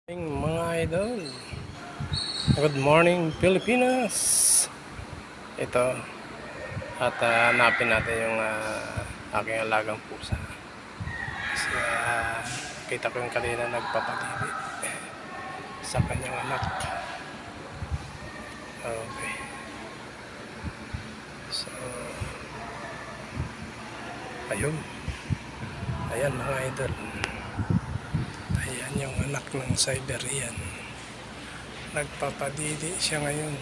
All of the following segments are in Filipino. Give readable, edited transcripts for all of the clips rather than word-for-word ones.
Mga idol, good morning Pilipinas. Ito at hanapin natin yung aking alagang pusa. Kasi kita ko yung kanina nagpapatili sa kanyang anak. Okay, so ayan mga idol, ayan yung anak ng Siberian. Nagpapadidi siya ngayon.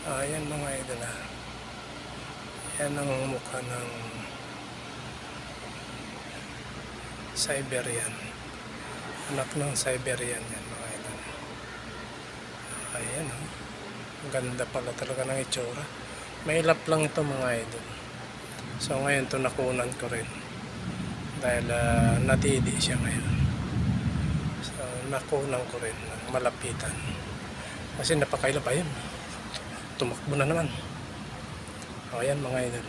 Ayan mga idol, yan ang mukha ng Siberian, anak ng Siberian yan mga idol. Ayan ganda pala talaga ng itsura. Mailap lang ito mga idol. So ngayon ito nakunan ko rin dahil natidi siya ngayon. So nakunan ko rin ng malapitan kasi napakailap. Ayun, tumakbo na naman. O ayan mga idol,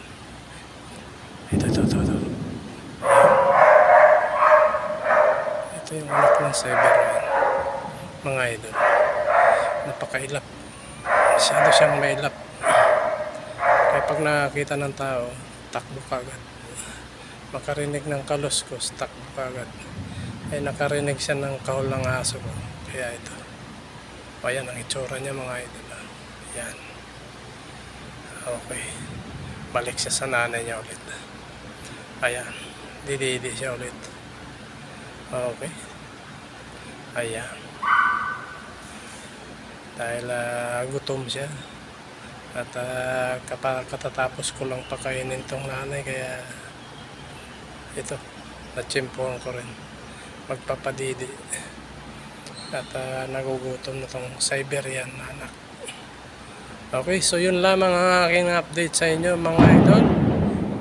ito yung anak ng Siberian mga idol. Napakailap, masyado siyang mailap. Kaya pag nakakita ng tao, takbo kagad. Makarinig ng kaluskos, takbo kagad. Ay nakarinig siya ng kahol ng aso ko. Kaya ito. O ayan ang itsura niya mga idol. Ayan. Okay. Balik siya sa nanay niya ulit. Ayan. Dididi siya ulit. Okay. Ayan. Dahil gutom siya. At katatapos ko lang pakainin tong nanay, kaya ito, natsimpuhan ko rin magpapadidi. At nagugutom na tong Siberian na anak. Okay, so yun lamang ang aking update sa inyo mga idol.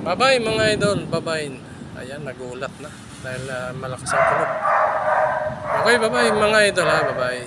Bye bye mga idol, bye bye. Ayan, nagulat na dahil malakas ang kulog. Okay, bye bye mga idol, bye bye.